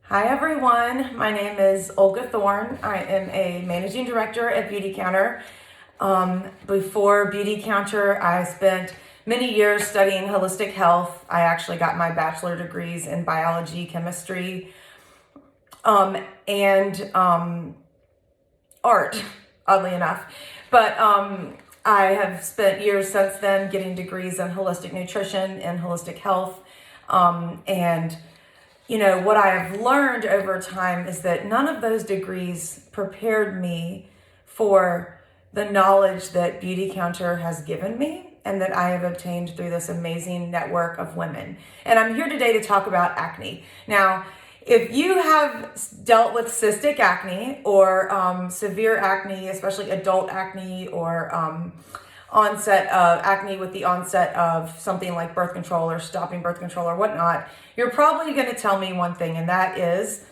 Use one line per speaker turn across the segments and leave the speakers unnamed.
Hi everyone, my name is Olga Thorne. I am a managing director at Beauty Counter. Before Beauty Counter, I spent many years studying holistic health. I actually got my bachelor degrees in biology, chemistry, and art, oddly enough. But I have spent years since then getting degrees in holistic nutrition and holistic health, and what I have learned over time is that none of those degrees prepared me for the knowledge that Beauty Counter has given me and that I have obtained through this amazing network of women. And I'm here today to talk about acne. Now, if you have dealt with cystic acne or severe acne, especially adult acne or onset of acne with the onset of something like birth control or stopping birth control or whatnot, you're probably going to tell me one thing, and that is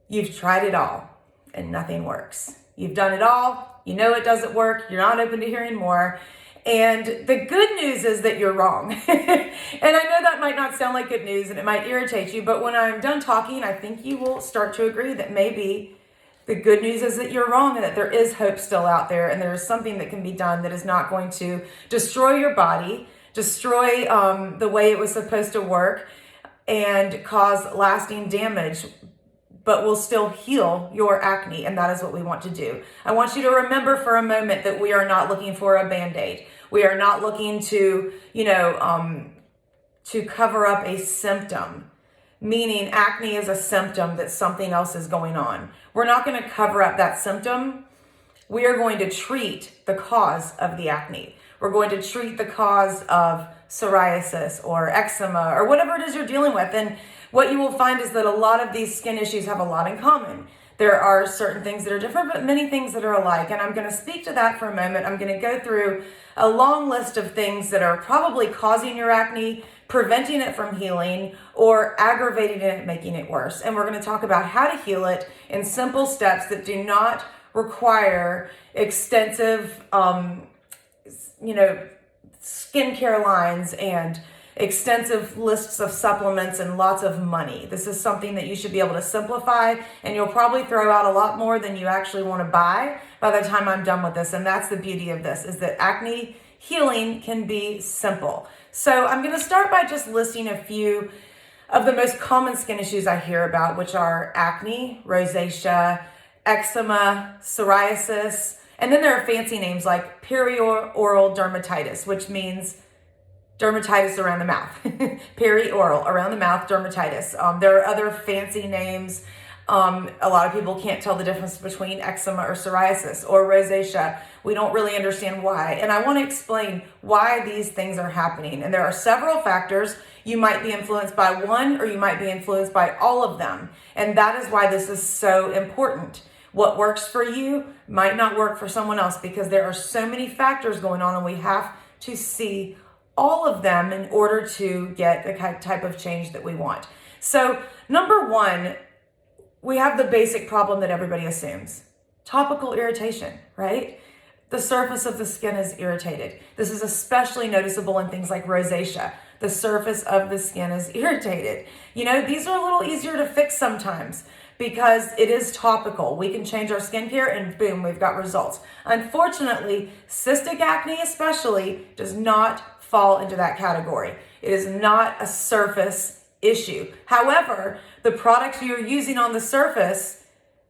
you've tried it all and nothing works. You've done it all, you know it doesn't work, you're not open to hearing more. And the good news is that you're wrong. And I know that might not sound like good news and it might irritate you, but when I'm done talking, I think you will start to agree that maybe the good news is that you're wrong and that there is hope still out there, and there is something that can be done that is not going to destroy your body, destroy the way it was supposed to work, and cause lasting damage, but will still heal your acne, and that is what we want to do. I want you to remember for a moment that we are not looking for a Band-Aid. We are not looking to, to cover up a symptom. Meaning acne is a symptom that something else is going on. We're not going to cover up that symptom. We are going to treat the cause of the acne. We're going to treat the cause of psoriasis or eczema or whatever it is you're dealing with. And what you will find is that a lot of these skin issues have a lot in common. There are certain things that are different, but many things that are alike. And I'm going to speak to that for a moment. I'm going to go through a long list of things that are probably causing your acne, preventing it from healing, or aggravating it, making it worse. And we're going to talk about how to heal it in simple steps that do not require extensive, skincare lines and extensive lists of supplements and lots of money. This is something that you should be able to simplify, and you'll probably throw out a lot more than you actually want to buy by the time I'm done with this. And that's the beauty of this, is that acne healing can be simple. So I'm going to start by just listing a few of the most common skin issues I hear about, which are acne, rosacea, eczema, psoriasis, and then there are fancy names like perioral dermatitis, which means dermatitis around the mouth. Perioral, around the mouth, dermatitis. There are other fancy names. A lot of people can't tell the difference between eczema or psoriasis or rosacea. We don't really understand why. And I want to explain why these things are happening. And there are several factors. You might be influenced by one, or you might be influenced by all of them. And that is why this is so important. What works for you might not work for someone else, because there are so many factors going on, and we have to see all of them in order to get the type of change that we want. So number one, we have the basic problem that everybody assumes: topical irritation, right? The surface of the skin is irritated. This is especially noticeable in things like rosacea. The surface of the skin is irritated. These are a little easier to fix sometimes because it is topical. We can change our skincare and boom, we've got results. Unfortunately, cystic acne especially does not fall into that category. It is not a surface issue. However, the products you're using on the surface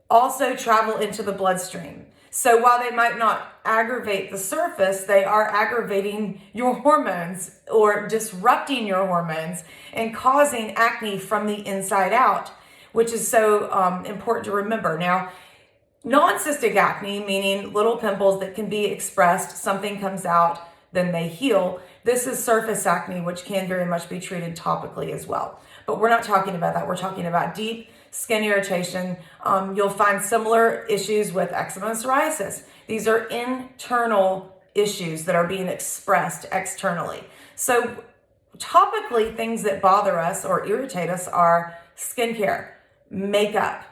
also travel into the bloodstream. So while they might not aggravate the surface, they are aggravating your hormones or disrupting your hormones and causing acne from the inside out, which is so important to remember. Now, non-cystic acne, meaning little pimples that can be expressed, something comes out, then they heal. This is surface acne, which can very much be treated topically as well. But we're not talking about that. We're talking about deep skin irritation. You'll find similar issues with eczema and psoriasis. These are internal issues that are being expressed externally. So topically, things that bother us or irritate us are skincare, makeup,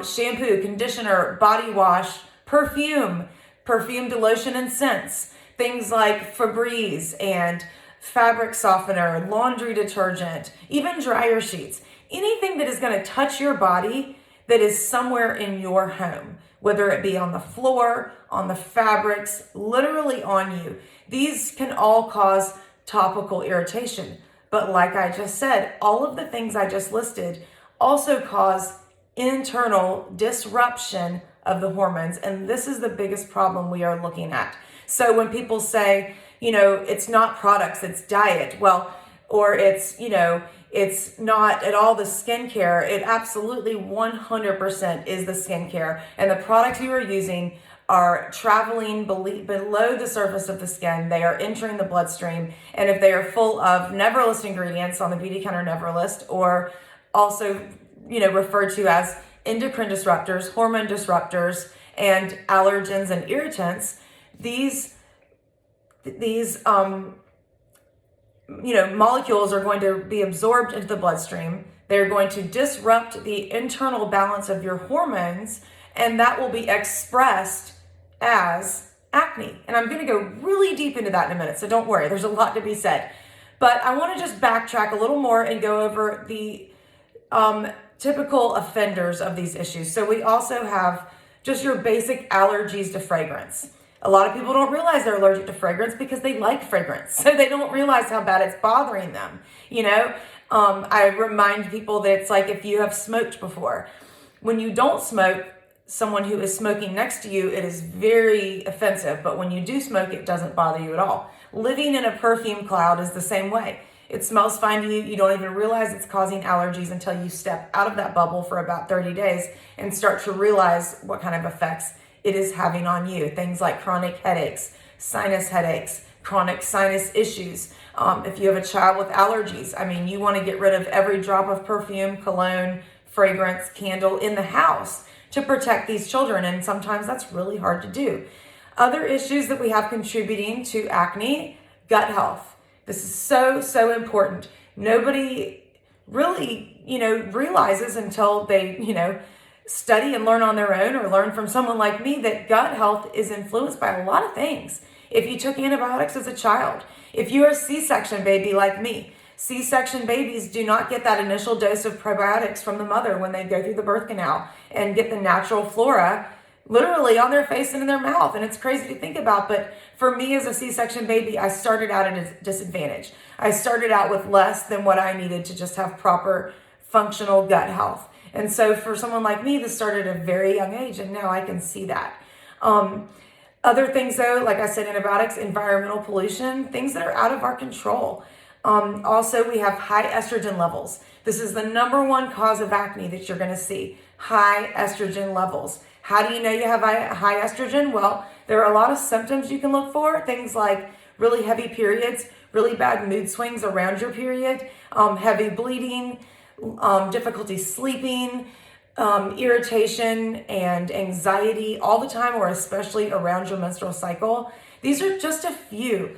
shampoo, conditioner, body wash, perfumed lotion and scents, things like Febreze and fabric softener, laundry detergent, even dryer sheets, anything that is going to touch your body that is somewhere in your home, whether it be on the floor, on the fabrics, literally on you. These can all cause topical irritation. But like I just said, all of the things I just listed also cause internal disruption of the hormones. And this is the biggest problem we are looking at. So when people say, it's not products, it's diet, well, or it's, it's not at all the skincare, it absolutely 100% is the skincare. And the products you are using are traveling below the surface of the skin. They are entering the bloodstream. And if they are full of never list ingredients on the Beauty Counter never list, or also, referred to as endocrine disruptors, hormone disruptors, and allergens and irritants, these molecules are going to be absorbed into the bloodstream. They're going to disrupt the internal balance of your hormones, and that will be expressed as acne. And I'm going to go really deep into that in a minute, so don't worry, there's a lot to be said. But I want to just backtrack a little more and go over the typical offenders of these issues. So we also have just your basic allergies to fragrance. A lot of people don't realize they're allergic to fragrance because they like fragrance. So they don't realize how bad it's bothering them. I remind people that it's like if you have smoked before. When you don't smoke, someone who is smoking next to you, it is very offensive. But when you do smoke, it doesn't bother you at all. Living in a perfume cloud is the same way. It smells fine to you. You don't even realize it's causing allergies until you step out of that bubble for about 30 days and start to realize what kind of effects it is having on you. Things like chronic headaches, sinus headaches, chronic sinus issues. If you have a child with allergies, you want to get rid of every drop of perfume, cologne, fragrance, candle in the house to protect these children. And sometimes that's really hard to do. Other issues that we have contributing to acne, gut health. This is so, so important. Nobody really, realizes until they, study and learn on their own or learn from someone like me that gut health is influenced by a lot of things. If you took antibiotics as a child, if you're a C-section baby like me, C-section babies do not get that initial dose of probiotics from the mother when they go through the birth canal and get the natural flora literally on their face and in their mouth. And it's crazy to think about, but for me as a C-section baby, I started out at a disadvantage. I started out with less than what I needed to just have proper functional gut health. And so for someone like me, this started at a very young age, and now I can see that. Other things though, like I said, antibiotics, environmental pollution, things that are out of our control. Also, we have high estrogen levels. This is the number one cause of acne that you're going to see, high estrogen levels. How do you know you have high estrogen? Well, there are a lot of symptoms you can look for, things like really heavy periods, really bad mood swings around your period, heavy bleeding, difficulty sleeping, irritation and anxiety all the time, or especially around your menstrual cycle. These are just a few.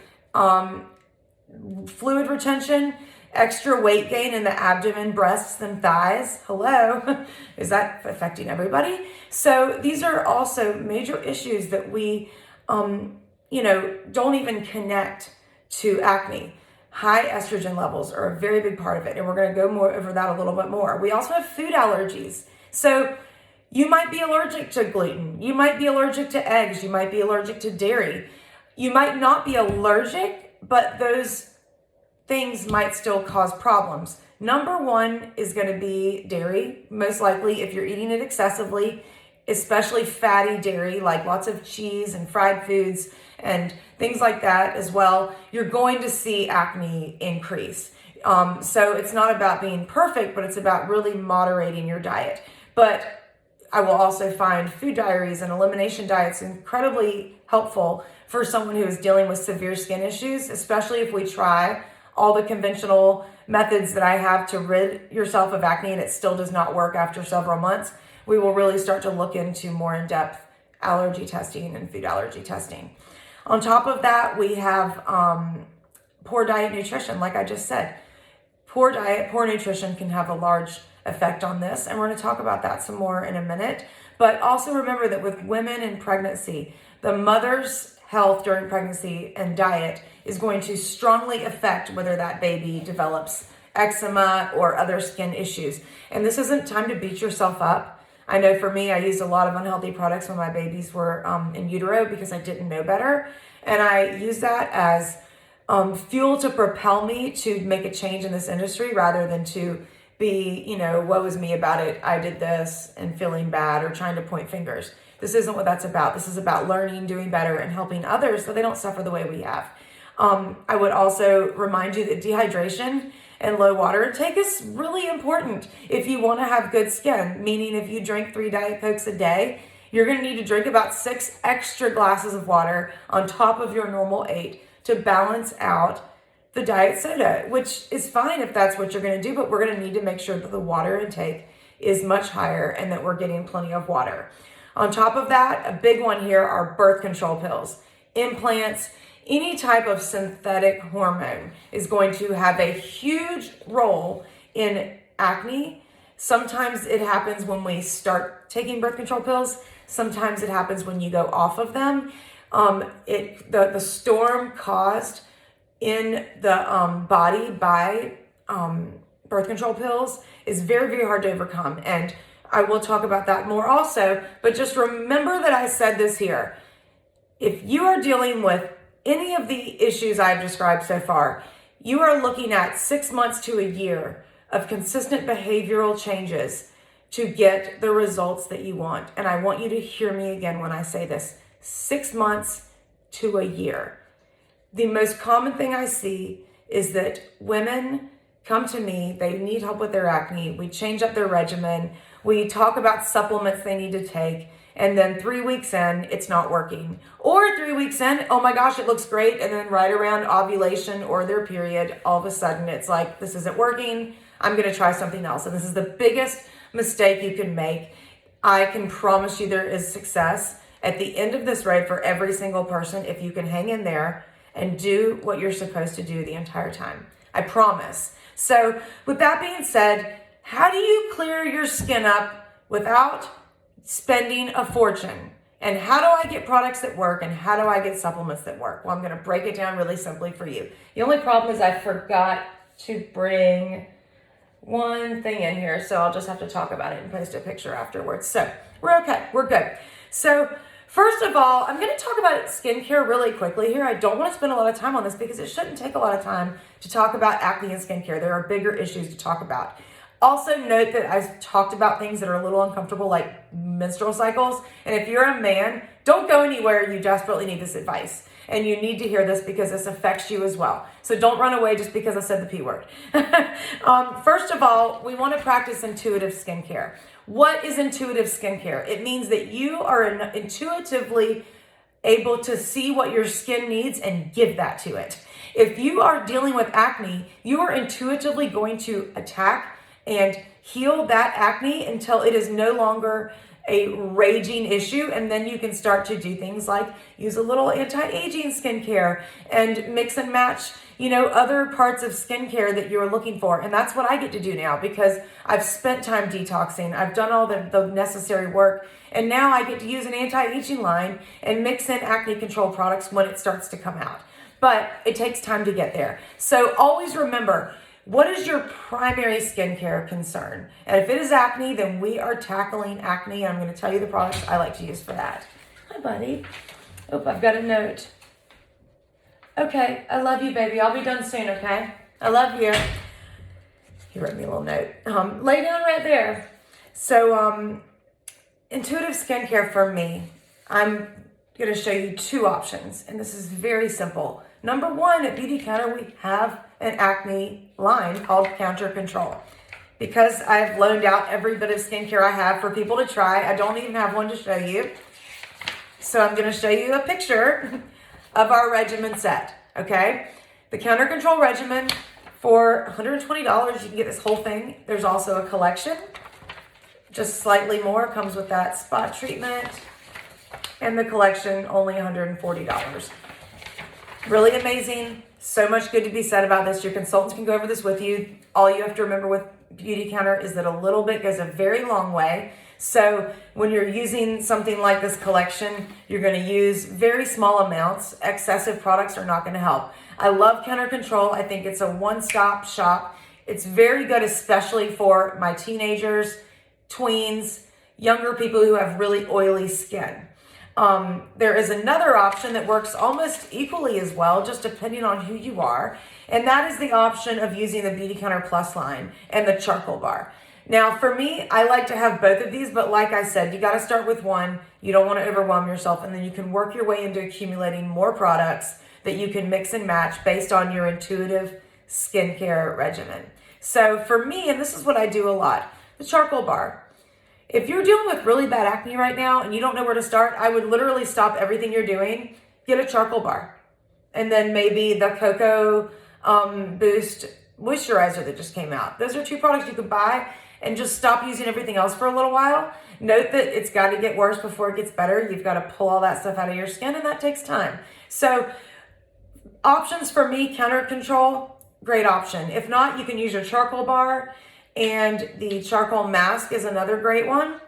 Fluid retention, extra weight gain in the abdomen, breasts, and thighs. Hello, is that affecting everybody? So these are also major issues that we, don't even connect to acne. High estrogen levels are a very big part of it, and we're going to go more over that a little bit more. We also have food allergies. So you might be allergic to gluten. You might be allergic to eggs. You might be allergic to dairy. You might not be allergic, but those things might still cause problems. Number one is going to be dairy, most likely if you're eating it excessively, especially fatty dairy, like lots of cheese and fried foods and things like that as well, you're going to see acne increase. So it's not about being perfect, but it's about really moderating your diet. But I will also find food diaries and elimination diets incredibly helpful for someone who is dealing with severe skin issues, especially if we try all the conventional methods that I have to rid yourself of acne and it still does not work after several months. We will really start to look into more in-depth allergy testing and food allergy testing. On top of that, we have poor diet nutrition. Like I just said, poor diet, poor nutrition can have a large effect on this. And we're going to talk about that some more in a minute. But also remember that with women in pregnancy, the mother's health during pregnancy and diet is going to strongly affect whether that baby develops eczema or other skin issues. And this isn't time to beat yourself up. I know for me, I used a lot of unhealthy products when my babies were in utero because I didn't know better. And I used that as fuel to propel me to make a change in this industry rather than to be, woe is me about it. I did this and feeling bad or trying to point fingers. This isn't what that's about. This is about learning, doing better, and helping others so they don't suffer the way we have. I would also remind you that dehydration and low water intake is really important if you want to have good skin, meaning if you drink 3 Diet Cokes a day, you're going to need to drink about 6 extra glasses of water on top of your normal 8 to balance out the diet soda, which is fine if that's what you're going to do, but we're going to need to make sure that the water intake is much higher and that we're getting plenty of water. On top of that, a big one here are birth control pills, implants. Any type of synthetic hormone is going to have a huge role in acne. Sometimes it happens when we start taking birth control pills. Sometimes it happens when you go off of them. The storm caused in the body by birth control pills is very, very hard to overcome. And I will talk about that more also. But just remember that I said this here. If you are dealing with any of the issues I've described so far, you are looking at 6 months to a year of consistent behavioral changes to get the results that you want. And I want you to hear me again when I say this, 6 months to a year. The most common thing I see is that women come to me, they need help with their acne, we change up their regimen, we talk about supplements they need to take, and then 3 weeks in, it's not working. Or 3 weeks in, oh my gosh, it looks great. And then right around ovulation or their period, all of a sudden it's like, this isn't working. I'm going to try something else. And this is the biggest mistake you can make. I can promise you there is success at the end of this road for every single person if you can hang in there and do what you're supposed to do the entire time. I promise. So with that being said, how do you clear your skin up without spending a fortune? And how do I get products that work? And how do I get supplements that work? Well, I'm going to break it down really simply for you. The only problem is I forgot to bring one thing in here, so I'll just have to talk about it and post a picture afterwards. So we're okay. We're good. So first of all, I'm going to talk about skincare really quickly here. I don't want to spend a lot of time on this because it shouldn't take a lot of time to talk about acne and skincare. There are bigger issues to talk about. Also note that I've talked about things that are a little uncomfortable, like menstrual cycles. And if you're a man, don't go anywhere. You desperately need this advice. And you need to hear this because this affects you as well. So don't run away just because I said the P word. First of all, we want to practice intuitive skincare. What is intuitive skincare? It means that you are intuitively able to see what your skin needs and give that to it. If you are dealing with acne, you are intuitively going to attack and heal that acne until it is no longer a raging issue. And then you can start to do things like use a little anti-aging skincare and mix and match, other parts of skincare that you're looking for. And that's what I get to do now because I've spent time detoxing. I've done all the necessary work. And now I get to use an anti-aging line and mix in acne control products when it starts to come out. But it takes time to get there. So always remember, what is your primary skincare concern? And if it is acne, then we are tackling acne. I'm going to tell you the products I like to use for that. Hi, buddy. Oh, I've got a note. Okay, I love you, baby. I'll be done soon, okay? I love you. He wrote me a little note. Lay down right there. So, intuitive skincare for me, I'm going to show you 2 options. And this is very simple. Number 1, at Beauty Counter, we have an acne line called Counter Control. Because I've loaned out every bit of skincare I have for people to try, I don't even have one to show you. So I'm going to show you a picture of our regimen set, okay? The Counter Control regimen for $120, you can get this whole thing. There's also a collection, just slightly more, comes with that spot treatment. And the collection, only $140. Really amazing. So much good to be said about this. Your consultants can go over this with you. All you have to remember with Beauty Counter is that a little bit goes a very long way. So when you're using something like this collection, you're going to use very small amounts. Excessive products are not going to help. I love Counter Control. I think it's a one-stop shop. It's very good, especially for my teenagers, tweens, younger people who have really oily skin. There is another option that works almost equally as well, just depending on who you are. And that is the option of using the Beauty Counter Plus line and the charcoal bar. Now, for me, I like to have both of these, but like I said, you got to start with one. You don't want to overwhelm yourself, and then you can work your way into accumulating more products that you can mix and match based on your intuitive skincare regimen. So for me, and this is what I do a lot, the charcoal bar. If you're dealing with really bad acne right now and you don't know where to start, I would literally stop everything you're doing, get a charcoal bar, and then maybe the Cocoa Boost moisturizer that just came out. Those are two products you could buy and just stop using everything else for a little while. Note that it's got to get worse before it gets better. You've got to pull all that stuff out of your skin, and that takes time. So options for me, Counter Control, great option. If not, you can use your charcoal bar, and the charcoal mask is another great one.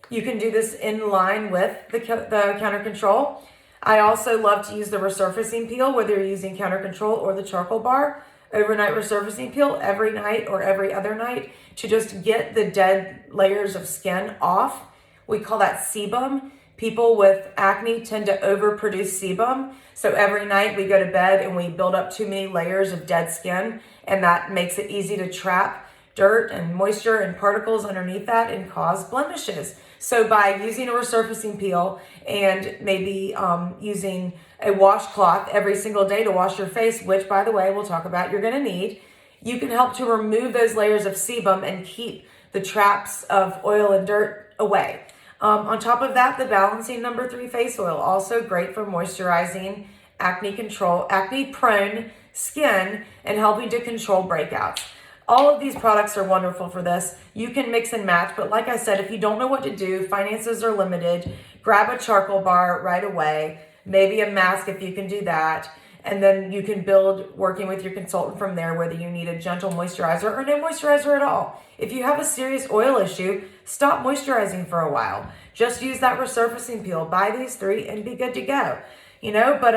You can do this in line with the Counter Control. I also love to use the resurfacing peel, whether you're using Counter Control or the charcoal bar. Overnight resurfacing peel every night or every other night to just get the dead layers of skin off. We call that sebum. People with acne tend to overproduce sebum. So every night we go to bed and we build up too many layers of dead skin, and that makes it easy to trap dirt and moisture and particles underneath that and cause blemishes. So by using a resurfacing peel and maybe using a washcloth every single day to wash your face, which by the way, we'll talk about you're gonna need, you can help to remove those layers of sebum and keep the traps of oil and dirt away. On top of that, the Balancing No. 3 Face Oil, also great for moisturizing acne prone skin and helping to control breakouts. All of these products are wonderful for this. You can mix and match, but like I said, if you don't know what to do, finances are limited, grab a charcoal bar right away, maybe a mask if you can do that, and then you can build working with your consultant from there, whether you need a gentle moisturizer or no moisturizer at all. If you have a serious oil issue, stop moisturizing for a while. Just use that resurfacing peel. Buy these 3 and be good to go. But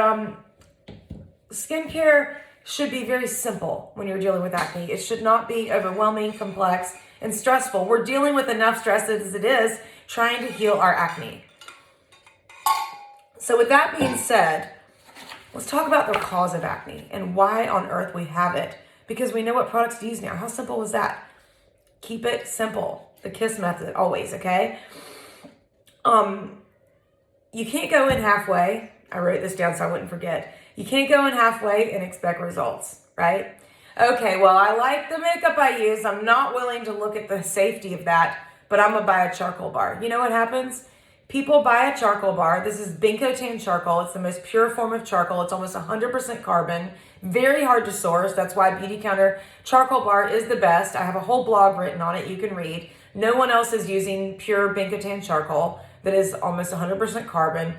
skincare should be very simple when you're dealing with acne. It should not be overwhelming, complex, and stressful. We're dealing with enough stress as it is trying to heal our acne. So with that being said, let's talk about the cause of acne and why on earth we have it. Because we know what products to use now. How simple was that? Keep it simple. The KISS method, always, okay? You can't go in halfway. I wrote this down so I wouldn't forget. You can't go in halfway and expect results, right? Okay, well, I like the makeup I use. I'm not willing to look at the safety of that, but I'm gonna buy a charcoal bar. You know what happens? People buy a charcoal bar. This is Bencotan charcoal. It's the most pure form of charcoal. It's almost 100% carbon. Very hard to source. That's why Beauty Counter charcoal bar is the best. I have a whole blog written on it you can read. No one else is using pure Bencotan charcoal that is almost 100% carbon.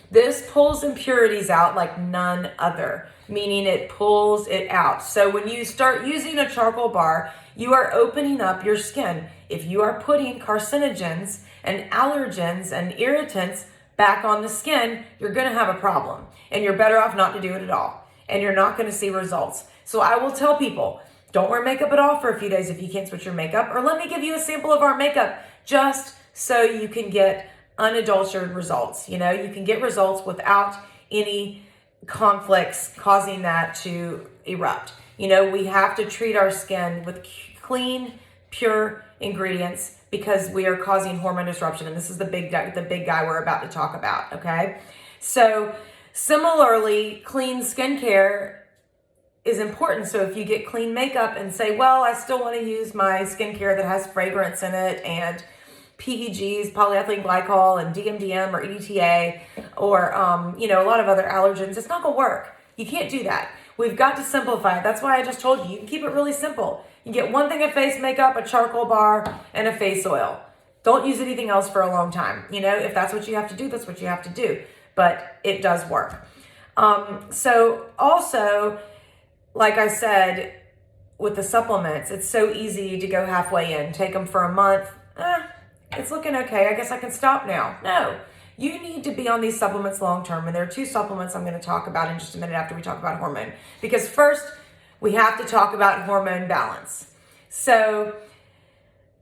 This pulls impurities out like none other, meaning it pulls it out. So when you start using a charcoal bar, you are opening up your skin. If you are putting carcinogens and allergens and irritants back on the skin, you're gonna have a problem, and you're better off not to do it at all, and you're not gonna see results. So I will tell people, don't wear makeup at all for a few days if you can't switch your makeup, or let me give you a sample of our makeup just so you can get unadulterated results. You can get results without any conflicts causing that to erupt. We have to treat our skin with clean, pure ingredients because we are causing hormone disruption. And this is the big guy we're about to talk about, okay? So similarly, clean skincare is important. So if you get clean makeup and say, well, I still want to use my skincare that has fragrance in it and PEGs, polyethylene glycol, and DMDM or EDTA, or a lot of other allergens, it's not gonna work. You can't do that. We've got to simplify it. That's why I just told you, you can keep it really simple. You get one thing of face makeup, a charcoal bar, and a face oil. Don't use anything else for a long time. If that's what you have to do, that's what you have to do. But it does work. So also, like I said, with the supplements, it's so easy to go halfway in, take them for a month. It's looking okay. I guess I can stop now. No, you need to be on these supplements long term. And there are two supplements I'm going to talk about in just a minute after we talk about hormone. Because first, we have to talk about hormone balance. So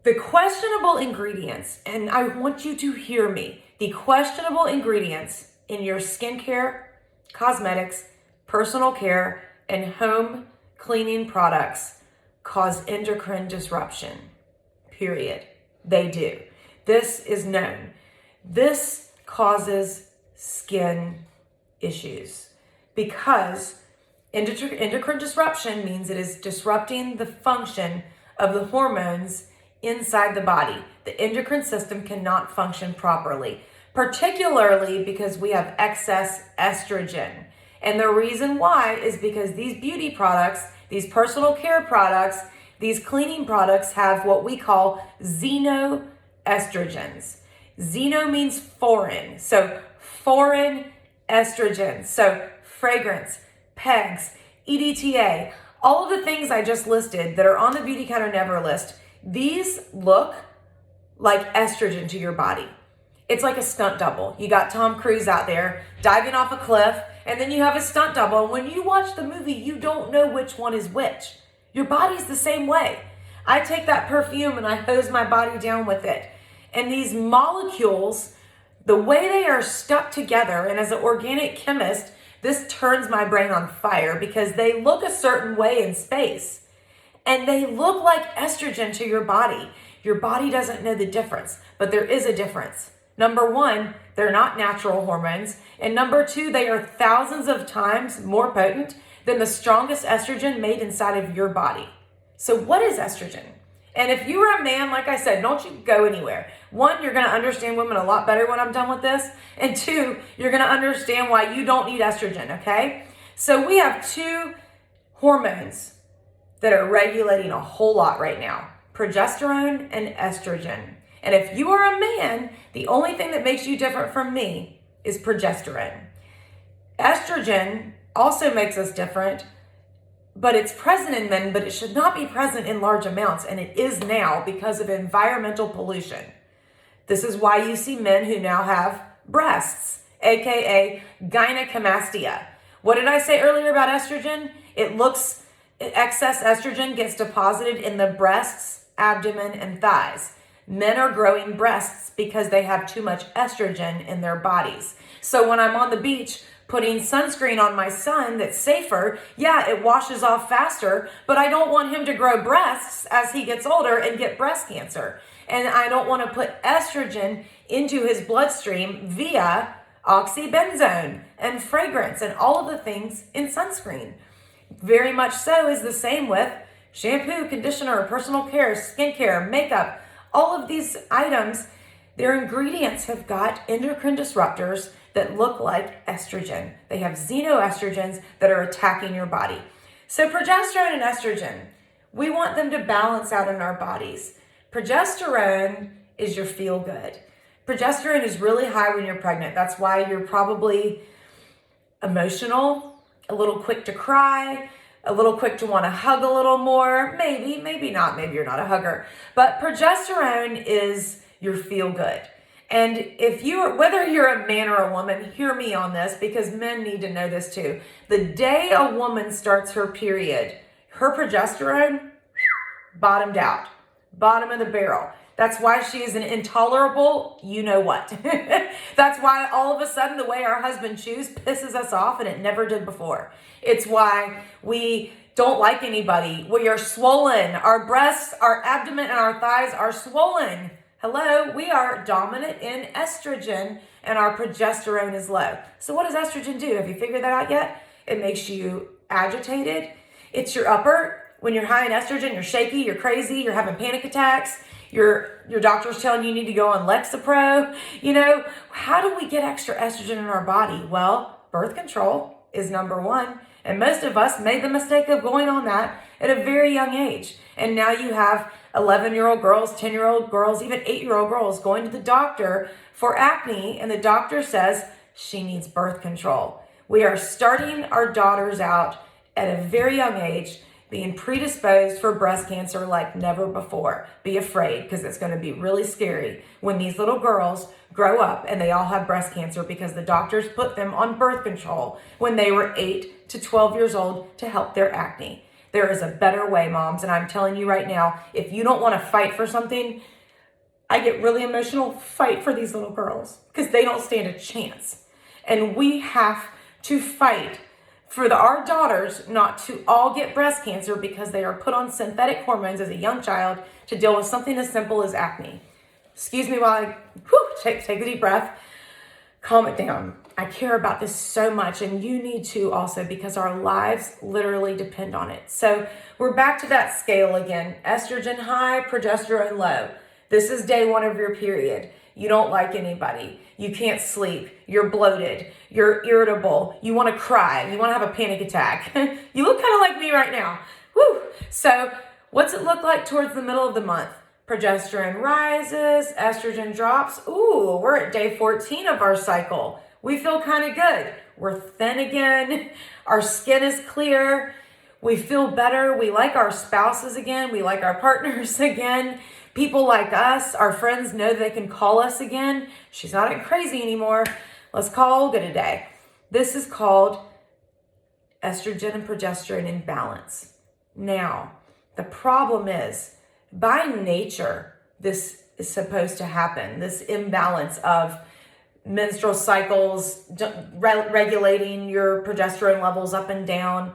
the questionable ingredients, and I want you to hear me, the questionable ingredients in your skincare, cosmetics, personal care, and home cleaning products cause endocrine disruption. Period. They do. This is known. This causes skin issues because endocrine disruption means it is disrupting the function of the hormones inside the body. The endocrine system cannot function properly, particularly because we have excess estrogen. And the reason why is because these beauty products, these personal care products, these cleaning products have what we call xenoestrogens. Xeno means foreign. So foreign estrogens. So fragrance, PEGs, EDTA, all of the things I just listed that are on the Beauty Counter Never list, these look like estrogen to your body. It's like a stunt double. You got Tom Cruise out there diving off a cliff, and then you have a stunt double. And when you watch the movie, you don't know which one is which. Your body's the same way. I take that perfume and I hose my body down with it. And these molecules, the way they are stuck together, and as an organic chemist, this turns my brain on fire because they look a certain way in space. And they look like estrogen to your body. Your body doesn't know the difference, but there is a difference. Number one, they're not natural hormones. And number two, they are thousands of times more potent than the strongest estrogen made inside of your body. So what is estrogen? And if you are a man, like I said, don't you go anywhere. One, you're going to understand women a lot better when I'm done with this. And two, you're going to understand why you don't need estrogen, okay? So we have two hormones that are regulating a whole lot right now: progesterone and estrogen. And if you are a man, the only thing that makes you different from me is progesterone. Estrogen also makes us different, but it's present in men, but it should not be present in large amounts. And it is now because of environmental pollution. This is why you see men who now have breasts, AKA gynecomastia. What did I say earlier about estrogen? Excess estrogen gets deposited in the breasts, abdomen, and thighs. Men are growing breasts because they have too much estrogen in their bodies. So when I'm on the beach putting sunscreen on my son that's safer, yeah, it washes off faster, but I don't want him to grow breasts as he gets older and get breast cancer. And I don't want to put estrogen into his bloodstream via oxybenzone and fragrance and all of the things in sunscreen. Very much so is the same with shampoo, conditioner, personal care, skincare, makeup. All of these items, their ingredients have got endocrine disruptors that look like estrogen. They have xenoestrogens that are attacking your body. So progesterone and estrogen, we want them to balance out in our bodies. Progesterone is your feel good. Progesterone is really high when you're pregnant. That's why you're probably emotional, a little quick to cry, a little quick to want to hug a little more. Maybe not. Maybe you're not a hugger. But progesterone is your feel good. And whether you're a man or a woman, hear me on this because men need to know this too. The day a woman starts her period, her progesterone bottomed out, bottom of the barrel. That's why she is an intolerable you-know-what. That's why all of a sudden the way our husband chews pisses us off and it never did before. It's why we don't like anybody. We are swollen. Our breasts, our abdomen, and our thighs are swollen. Hello, we are dominant in estrogen and our progesterone is low. So what does estrogen do? Have you figured that out yet? It makes you agitated. It's your upper. When you're high in estrogen, you're shaky, you're crazy, you're having panic attacks. Your doctor's telling you need to go on Lexapro. How do we get extra estrogen in our body? Well, birth control is number one. And most of us made the mistake of going on that at a very young age. And now you have 11-year-old girls, 10-year-old girls, even 8-year-old girls going to the doctor for acne. And the doctor says she needs birth control. We are starting our daughters out at a very young age being predisposed for breast cancer like never before. Be afraid, because it's going to be really scary when these little girls grow up and they all have breast cancer because the doctors put them on birth control when they were 8 to 12 years old to help their acne. There is a better way, moms, and I'm telling you right now, if you don't want to fight for something, I get really emotional, fight for these little girls because they don't stand a chance. And we have to fight for our daughters not to all get breast cancer because they are put on synthetic hormones as a young child to deal with something as simple as acne. Excuse me while I take a deep breath, calm it down. I care about this so much, and you need to also, because our lives literally depend on it. So we're back to that scale again. Estrogen high, progesterone low. This is day 1 of your period. You don't like anybody. You can't sleep. You're bloated. You're irritable. You want to cry. You want to have a panic attack. You look kind of like me right now. Woo! So what's it look like towards the middle of the month? Progesterone rises, estrogen drops. Ooh, we're at day 14 of our cycle. We feel kind of good. We're thin again. Our skin is clear. We feel better. We like our spouses again. We like our partners again. People like us, our friends know they can call us again. She's not crazy anymore. Let's call Olga today. This is called estrogen and progesterone imbalance. Now, the problem is, by nature, this is supposed to happen. This imbalance of menstrual cycles, regulating your progesterone levels up and down.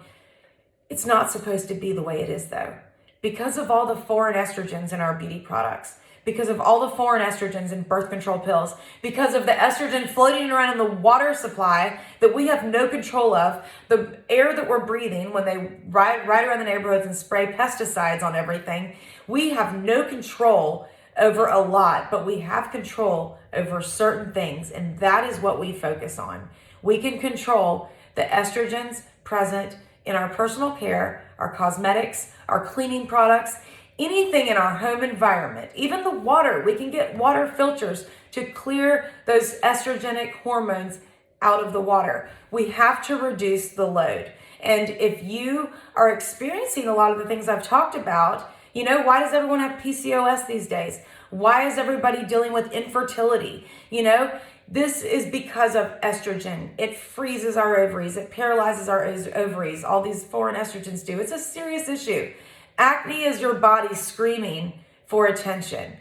It's not supposed to be the way it is, though. Because of all the foreign estrogens in our beauty products, because of all the foreign estrogens in birth control pills, because of the estrogen floating around in the water supply that we have no control of, the air that we're breathing when they ride around the neighborhoods and spray pesticides on everything, we have no control over a lot, but we have control over certain things, and that is what we focus on. We can control the estrogens present in our personal care, our cosmetics, our cleaning products, anything in our home environment, even the water. We can get water filters to clear those estrogenic hormones out of the water. We have to reduce the load. And if you are experiencing a lot of the things I've talked about, you know, why does everyone have PCOS these days? Why is everybody dealing with infertility? You know, this is because of estrogen. It freezes our ovaries. It paralyzes our ovaries. All these foreign estrogens do. It's a serious issue. Acne is your body screaming for attention.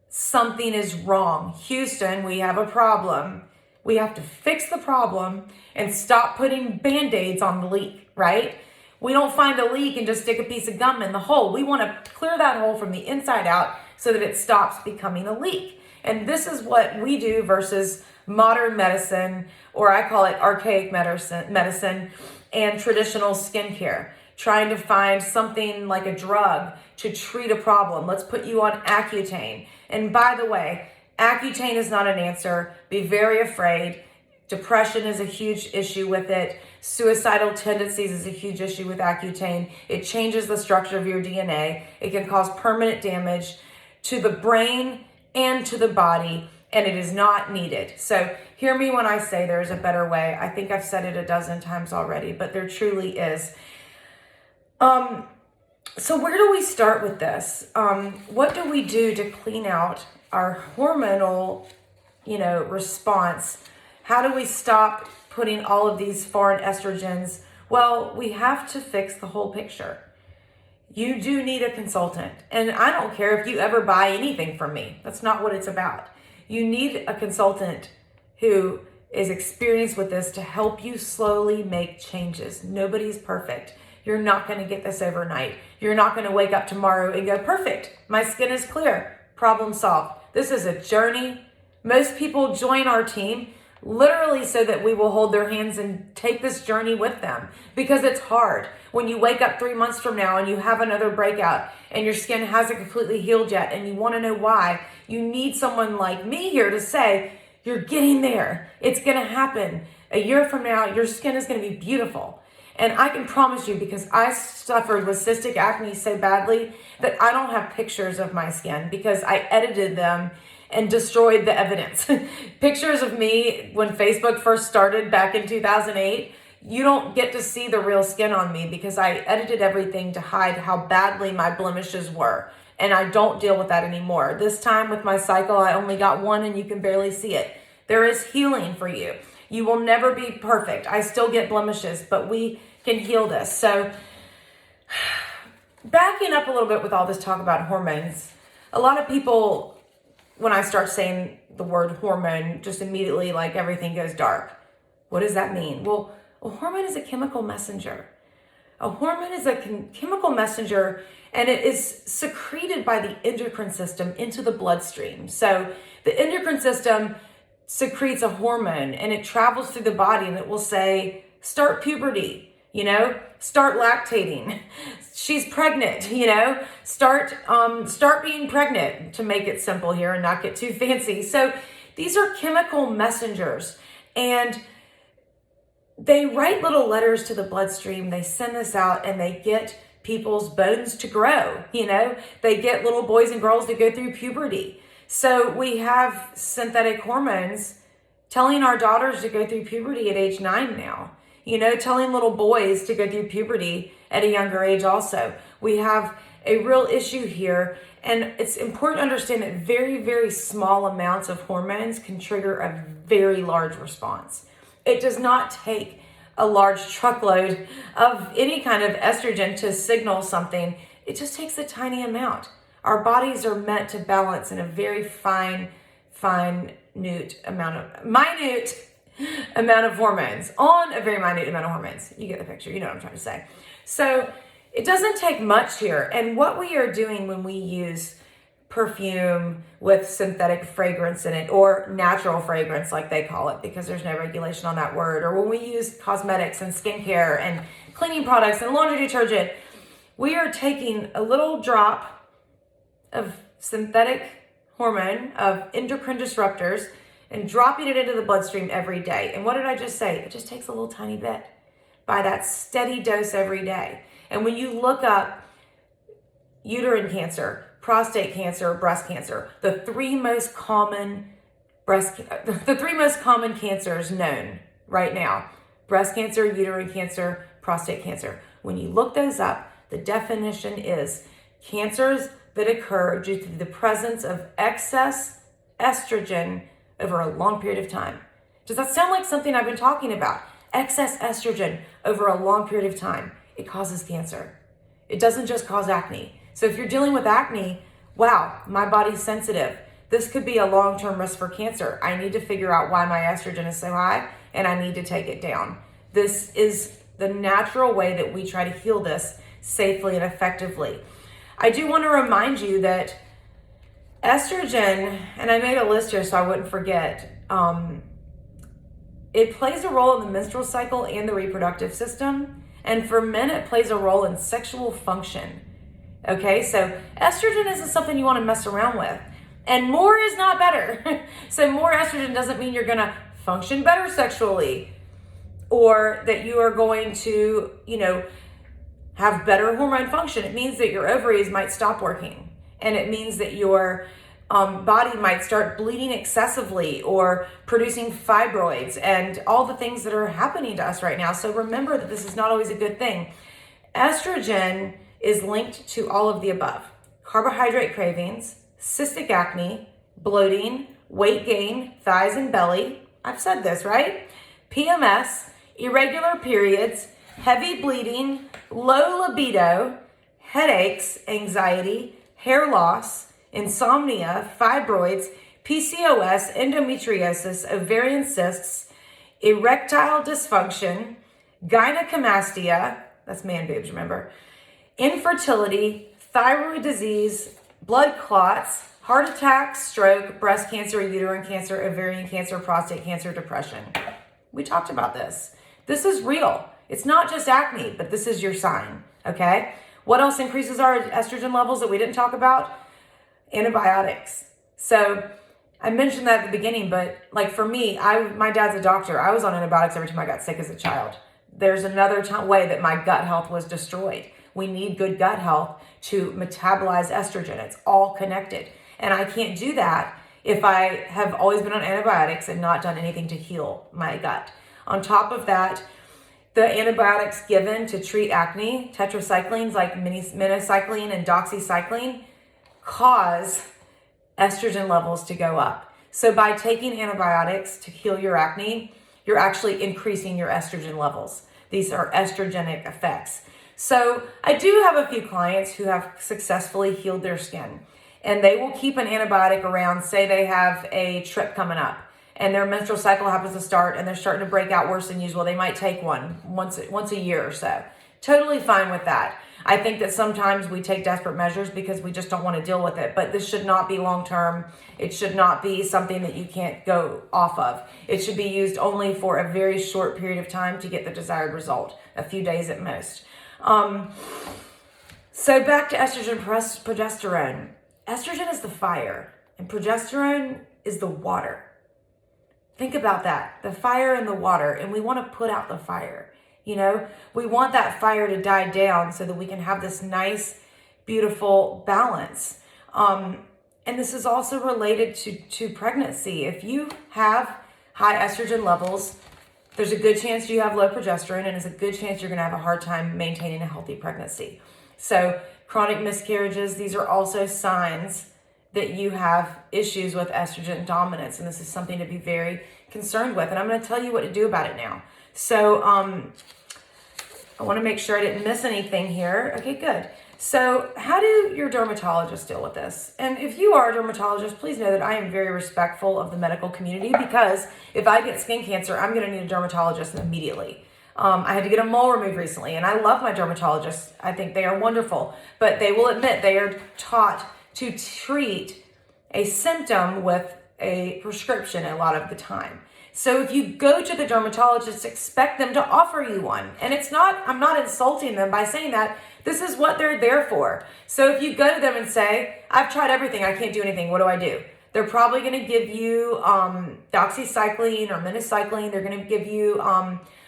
Something is wrong. Houston, we have a problem. We have to fix the problem and stop putting Band-Aids on the leak, right? We don't find a leak and just stick a piece of gum in the hole. We want to clear that hole from the inside out so that it stops becoming a leak. And this is what we do versus modern medicine, or I call it archaic medicine and traditional skincare. Trying to find something like a drug to treat a problem. Let's put you on Accutane. And by the way, Accutane is not an answer. Be very afraid. Depression is a huge issue with it. Suicidal tendencies is a huge issue with Accutane. It changes the structure of your DNA. It can cause permanent damage to the brain and to the body, and it is not needed. So hear me when I say there's a better way. I think I've said it a dozen times already, but there truly is. So where do we start with this? What do we do to clean out our hormonal, response? How do we stop putting all of these foreign estrogens? Well, we have to fix the whole picture. You do need a consultant. And I don't care if you ever buy anything from me. That's not what it's about. You need a consultant who is experienced with this to help you slowly make changes. Nobody's perfect. You're not going to get this overnight. You're not going to wake up tomorrow and go, perfect, my skin is clear, problem solved. This is a journey. Most people join our team literally so that we will hold their hands and take this journey with them, because it's hard. When you wake up 3 months from now and you have another breakout and your skin hasn't completely healed yet and you want to know why, you need someone like me here to say, you're getting there. It's going to happen. A year from now, your skin is going to be beautiful. And I can promise you, because I suffered with cystic acne so badly that I don't have pictures of my skin because I edited them and destroyed the evidence. Pictures of me when Facebook first started back in 2008, You don't get to see the real skin on me because I edited everything to hide how badly my blemishes were. And I don't deal with that anymore. This time with my cycle, I only got one and you can barely see it. There is healing for you. You will never be perfect. I still get blemishes, but we can heal this. So backing up a little bit with all this talk about hormones, a lot of people, when I start saying the word hormone, just immediately like everything goes dark. What does that mean? Well, a hormone is a chemical messenger. A hormone is a chemical messenger, and it is secreted by the endocrine system into the bloodstream. So the endocrine system secretes a hormone and it travels through the body and it will say, start puberty, start lactating. She's pregnant, start being pregnant, to make it simple here and not get too fancy. So these are chemical messengers, and they write little letters to the bloodstream. They send this out and they get people's bones to grow. They get little boys and girls to go through puberty. So we have synthetic hormones telling our daughters to go through puberty at age 9 now. Telling little boys to go through puberty at a younger age also. We have a real issue here, and it's important to understand that very, very small amounts of hormones can trigger a very large response. It does not take a large truckload of any kind of estrogen to signal something. It just takes a tiny amount. Our bodies are meant to balance in a very minute amount of hormones, on a very minute amount of hormones. You get the picture, you know what I'm trying to say. So it doesn't take much here. And what we are doing when we use perfume with synthetic fragrance in it, or natural fragrance like they call it, because there's no regulation on that word, or when we use cosmetics and skincare and cleaning products and laundry detergent, we are taking a little drop of synthetic hormone, of endocrine disruptors, and dropping it into the bloodstream every day. And what did I just say? It just takes a little tiny bit by that steady dose every day. And when you look up uterine cancer, prostate cancer, breast cancer, the three most common cancers known right now: breast cancer, uterine cancer, prostate cancer. When you look those up, the definition is cancers that occur due to the presence of excess estrogen over a long period of time. Does that sound like something I've been talking about? Excess estrogen over a long period of time. It causes cancer. It doesn't just cause acne. So if you're dealing with acne, wow, my body's sensitive. This could be a long-term risk for cancer. I need to figure out why my estrogen is so high, and I need to take it down. This is the natural way that we try to heal this safely and effectively. I do want to remind you that estrogen, and I made a list here so I wouldn't forget, it plays a role in the menstrual cycle and the reproductive system. And for men, it plays a role in sexual function. Okay, so estrogen isn't something you want to mess around with. And more is not better. So more estrogen doesn't mean you're going to function better sexually, or that you are going to, have better hormone function. It means that your ovaries might stop working. And it means that your body might start bleeding excessively or producing fibroids and all the things that are happening to us right now. So remember that this is not always a good thing. Estrogen is linked to all of the above: carbohydrate cravings, cystic acne, bloating, weight gain, thighs and belly. I've said this, right? PMS, irregular periods, heavy bleeding, low libido, headaches, anxiety, hair loss, insomnia, fibroids, PCOS, endometriosis, ovarian cysts, erectile dysfunction, gynecomastia, that's man boobs, remember, infertility, thyroid disease, blood clots, heart attack, stroke, breast cancer, uterine cancer, ovarian cancer, prostate cancer, depression. We talked about this. This is real. It's not just acne, but this is your sign, okay? What else increases our estrogen levels that we didn't talk about? Antibiotics. So I mentioned that at the beginning, but like for me, my dad's a doctor. I was on antibiotics every time I got sick as a child. There's another way that my gut health was destroyed. We need good gut health to metabolize estrogen. It's all connected. And I can't do that if I have always been on antibiotics and not done anything to heal my gut. On top of that, the antibiotics given to treat acne, tetracyclines like minocycline and doxycycline, cause estrogen levels to go up. So by taking antibiotics to heal your acne, you're actually increasing your estrogen levels. These are estrogenic effects. So I do have a few clients who have successfully healed their skin, and they will keep an antibiotic around. Say they have a trip coming up and their menstrual cycle happens to start and they're starting to break out worse than usual. They might take one once a year or so. Totally fine with that. I think that sometimes we take desperate measures because we just don't want to deal with it, but this should not be long-term. It should not be something that you can't go off of. It should be used only for a very short period of time to get the desired result, a few days at most. So back to estrogen, progesterone. Estrogen is the fire and progesterone is the water. Think about that, the fire and the water, and we want to put out the fire. You know, we want that fire to die down so that we can have this nice, beautiful balance. And this is also related to pregnancy. If you have high estrogen levels, there's a good chance you have low progesterone, and it's a good chance you're going to have a hard time maintaining a healthy pregnancy. So chronic miscarriages, these are also signs that you have issues with estrogen dominance, and this is something to be very concerned with. And I'm going to tell you what to do about it now. So I want to make sure I didn't miss anything here. Okay, good. So how do your dermatologists deal with this? And if you are a dermatologist, please know that I am very respectful of the medical community, because if I get skin cancer, I'm going to need a dermatologist immediately. I had to get a mole removed recently, and I love my dermatologists. I think they are wonderful, but they will admit they are taught to treat a symptom with a prescription a lot of the time. So if you go to the dermatologist, expect them to offer you one. And I'm not insulting them by saying that. This is what they're there for. So if you go to them and say, I've tried everything, I can't do anything, what do I do? They're probably going to give you doxycycline or minocycline. They're going to give you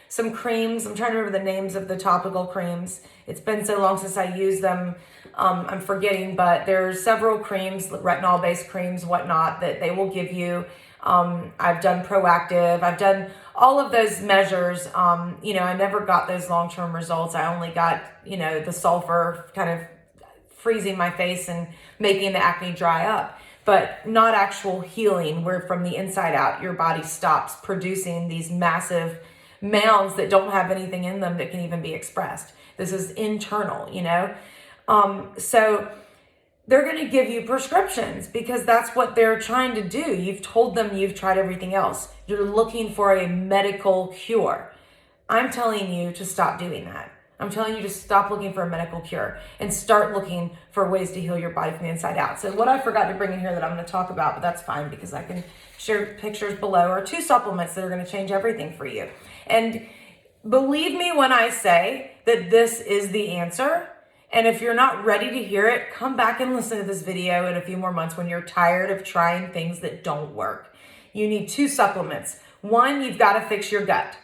some creams. I'm trying to remember the names of the topical creams. It's been so long since I used them. I'm forgetting, but there's several creams, retinol-based creams, whatnot, that they will give you. I've done Proactive. I've done all of those measures. I never got those long-term results. I only got, the sulfur kind of freezing my face and making the acne dry up, but not actual healing, where from the inside out, your body stops producing these massive mounds that don't have anything in them that can even be expressed. This is internal, so they're going to give you prescriptions because that's what they're trying to do. You've told them you've tried everything else. You're looking for a medical cure. I'm telling you to stop doing that. I'm telling you to stop looking for a medical cure and start looking for ways to heal your body from the inside out. So what I forgot to bring in here that I'm going to talk about, but that's fine because I can share pictures below, are 2 supplements that are going to change everything for you. And believe me when I say that this is the answer. And if you're not ready to hear it, come back and listen to this video in a few more months when you're tired of trying things that don't work. You need 2 supplements. 1, you've got to fix your gut.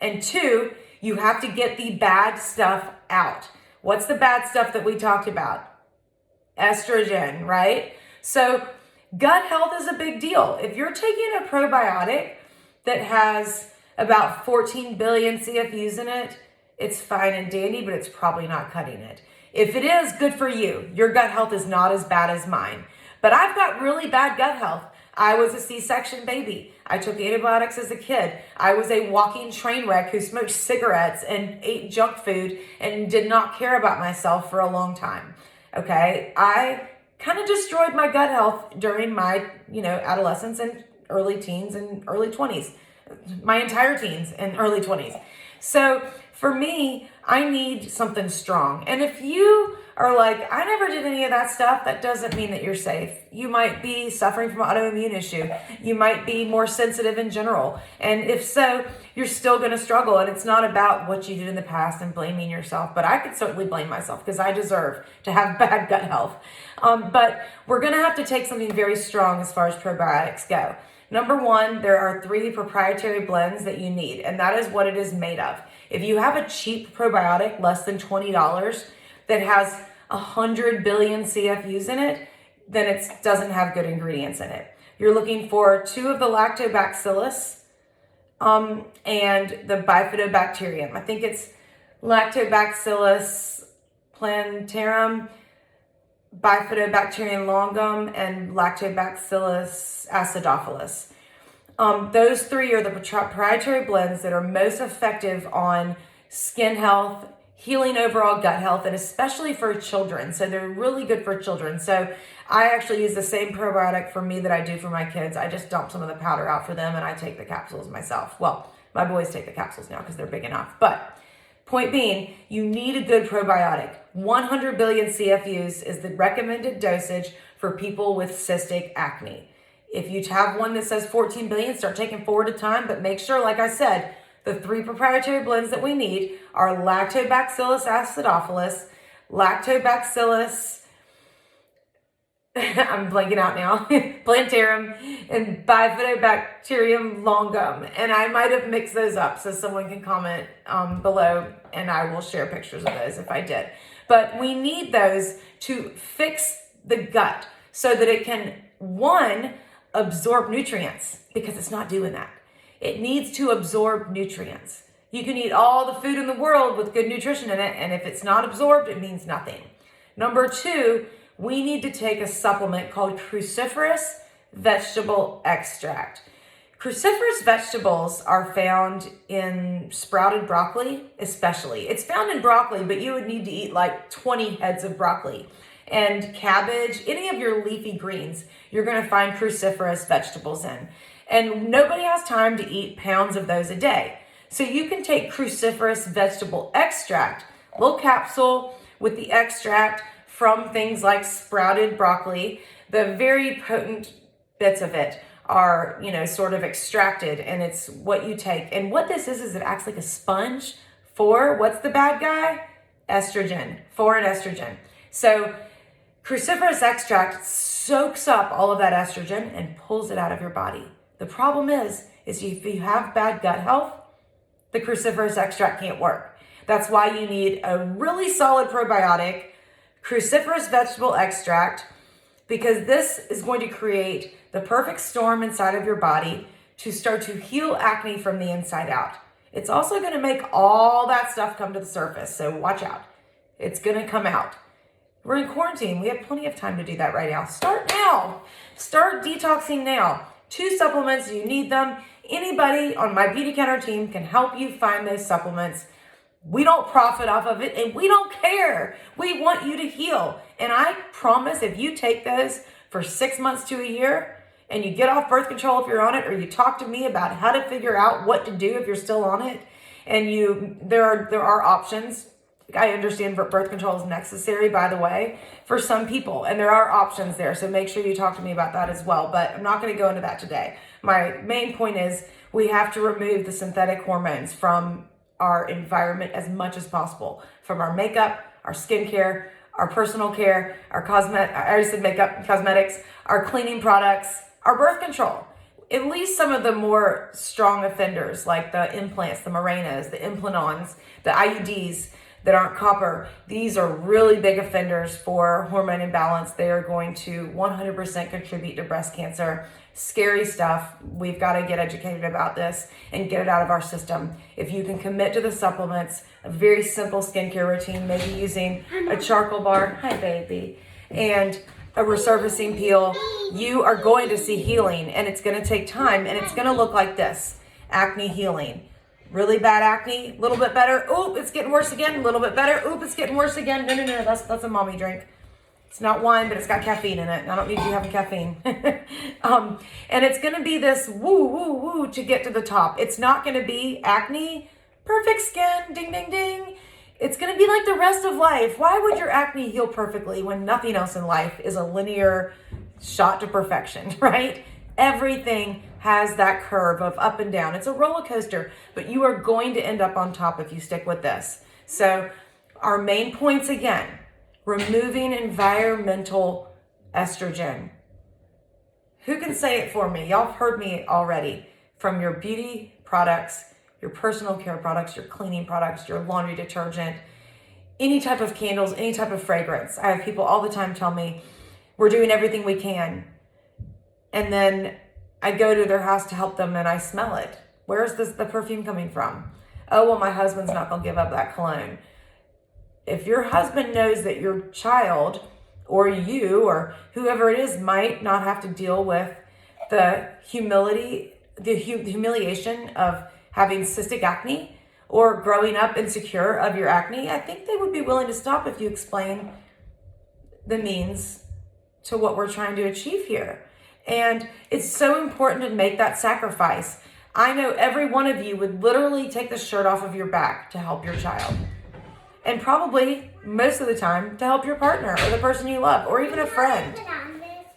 And 2, you have to get the bad stuff out. What's the bad stuff that we talked about? Estrogen, right? So gut health is a big deal. If you're taking a probiotic that has about 14 billion CFUs in it, it's fine and dandy, but it's probably not cutting it. If it is, good for you. Your gut health is not as bad as mine. But I've got really bad gut health. I was a C-section baby. I took antibiotics as a kid. I was a walking train wreck who smoked cigarettes and ate junk food and did not care about myself for a long time. Okay? I kind of destroyed my gut health during my, adolescence and early teens and early 20s. My entire teens and early 20s. So for me, I need something strong. And if you are like, I never did any of that stuff, that doesn't mean that you're safe. You might be suffering from an autoimmune issue. You might be more sensitive in general. And if so, you're still going to struggle. And it's not about what you did in the past and blaming yourself. But I could certainly blame myself because I deserve to have bad gut health. But we're going to have to take something very strong as far as probiotics go. Number 1, there are 3 proprietary blends that you need, and that is what it is made of. If you have a cheap probiotic, less than $20, that has 100 billion CFUs in it, then it doesn't have good ingredients in it. You're looking for 2 of the lactobacillus and the bifidobacterium. I think it's Lactobacillus plantarum, Bifidobacterium longum, and Lactobacillus acidophilus. Those three are the proprietary blends that are most effective on skin health, healing overall gut health, and especially for children. So they're really good for children. So I actually use the same probiotic for me that I do for my kids. I just dump some of the powder out for them and I take the capsules myself. Well, my boys take the capsules now because they're big enough. But point being, you need a good probiotic. 100 billion CFUs is the recommended dosage for people with cystic acne. If you have one that says 14 billion, start taking 4 at a time, but make sure, like I said, the 3 proprietary blends that we need are Lactobacillus acidophilus, Lactobacillus, I'm blanking out now, plantarum, and Bifidobacterium longum. And I might have mixed those up, so someone can comment below and I will share pictures of those if I did. But we need those to fix the gut so that it can, one, absorb nutrients, because it's not doing that. It needs to absorb nutrients. You can eat all the food in the world with good nutrition in it, and if it's not absorbed, it means nothing. Number 2, we need to take a supplement called cruciferous vegetable extract. Cruciferous vegetables are found in sprouted broccoli, especially. It's found in broccoli, but you would need to eat like 20 heads of broccoli. And cabbage, any of your leafy greens, you're going to find cruciferous vegetables in. And nobody has time to eat pounds of those a day. So you can take cruciferous vegetable extract, little capsule with the extract from things like sprouted broccoli. The very potent bits of it are, sort of extracted, and it's what you take. And what this is it acts like a sponge for, what's the bad guy? Estrogen, foreign estrogen. So cruciferous extract soaks up all of that estrogen and pulls it out of your body. The problem is if you have bad gut health, the cruciferous extract can't work. That's why you need a really solid probiotic, cruciferous vegetable extract, because this is going to create the perfect storm inside of your body to start to heal acne from the inside out. It's also going to make all that stuff come to the surface, so watch out. It's going to come out. We're in quarantine. We have plenty of time to do that right now. Start now. Start detoxing now. 2 supplements, you need them. Anybody on my Beauty Counter team can help you find those supplements. We don't profit off of it, and we don't care. We want you to heal. And I promise if you take those for 6 months to a year and you get off birth control if you're on it, or you talk to me about how to figure out what to do if you're still on it, and there are options. I understand birth control is necessary, by the way, for some people, and there are options there. So make sure you talk to me about that as well. But I'm not going to go into that today. My main point is we have to remove the synthetic hormones from our environment as much as possible, from our makeup, our skincare, our personal care, our I already said makeup, cosmetics, our cleaning products, our birth control. At least some of the more strong offenders, like the implants, the Mirenas, the Implanons, the IUDs that aren't copper. These are really big offenders for hormone imbalance. They are going to 100% contribute to breast cancer. Scary stuff. We've got to get educated about this and get it out of our system. If you can commit to the supplements, a very simple skincare routine, maybe using a charcoal bar, hi baby, and a resurfacing peel, you are going to see healing, and it's going to take time, and it's going to look like this. Acne healing. Really bad acne, a little bit better. Oop, it's getting worse again. A little bit better. Oop, it's getting worse again. No, that's a mommy drink. It's not wine, but it's got caffeine in it. I don't need you having caffeine. And it's going to be this woo to get to the top. It's not going to be acne, perfect skin, ding, ding, ding. It's going to be like the rest of life. Why would your acne heal perfectly when nothing else in life is a linear shot to perfection, right? Everything has that curve of up and down. It's a roller coaster, but you are going to end up on top if you stick with this. So our main points again, removing environmental estrogen. Who can say it for me? Y'all have heard me already. From your beauty products, your personal care products, your cleaning products, your laundry detergent, any type of candles, any type of fragrance. I have people all the time tell me, we're doing everything we can. And then I go to their house to help them and I smell it. Where's the perfume coming from? Oh, well, my husband's not going to give up that cologne. If your husband knows that your child or you or whoever it is might not have to deal with the humiliation of having cystic acne or growing up insecure of your acne, I think they would be willing to stop if you explain the means to what we're trying to achieve here. And it's so important to make that sacrifice. I know every one of you would literally take the shirt off of your back to help your child. And probably most of the time to help your partner or the person you love or even a friend.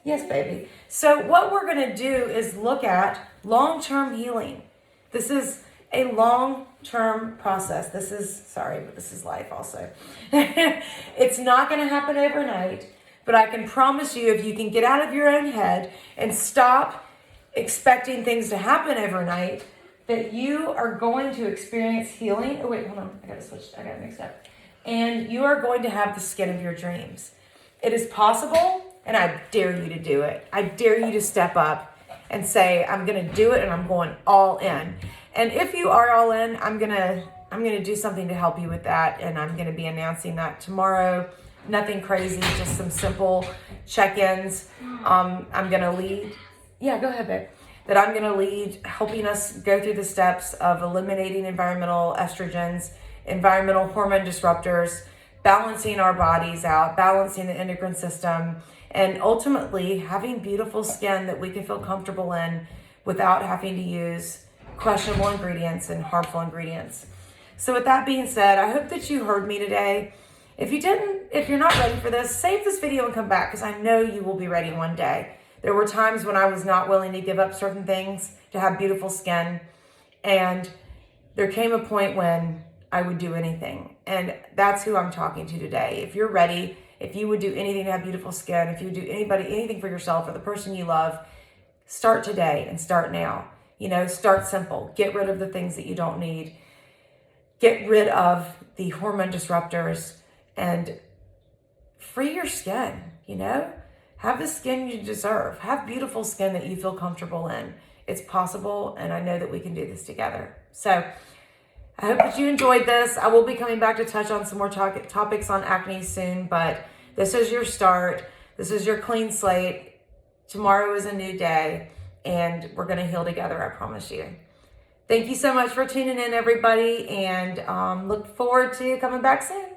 Yes, baby. So what we're going to do is look at long-term healing. This is a long-term process. This is life also. It's not going to happen overnight, but I can promise you if you can get out of your own head and stop expecting things to happen overnight, that you are going to experience healing. Oh, wait, hold on. I got it mixed up. And you are going to have the skin of your dreams. It is possible, and I dare you to do it. I dare you to step up and say, I'm going to do it, and I'm going all in. And if you are all in, I'm going to do something to help you with that, and I'm going to be announcing that tomorrow. Nothing crazy, just some simple check-ins. I'm going to lead. Yeah, go ahead, babe. That I'm going to lead, helping us go through the steps of eliminating environmental estrogens, environmental hormone disruptors, balancing our bodies out, balancing the endocrine system, and ultimately having beautiful skin that we can feel comfortable in without having to use questionable ingredients and harmful ingredients. So with that being said, I hope that you heard me today. If you're not ready for this, save this video and come back, because I know you will be ready one day. There were times when I was not willing to give up certain things to have beautiful skin, and there came a point when I would do anything. And that's who I'm talking to today. If you're ready, if you would do anything to have beautiful skin, if you would do anything for yourself or the person you love, start today and start now. Start simple. Get rid of the things that you don't need. Get rid of the hormone disruptors and free your skin, Have the skin you deserve. Have beautiful skin that you feel comfortable in. It's possible, and I know that we can do this together. So I hope that you enjoyed this. I will be coming back to touch on some more topics on acne soon, but this is your start. This is your clean slate. Tomorrow is a new day, and we're going to heal together, I promise you. Thank you so much for tuning in, everybody, and look forward to coming back soon.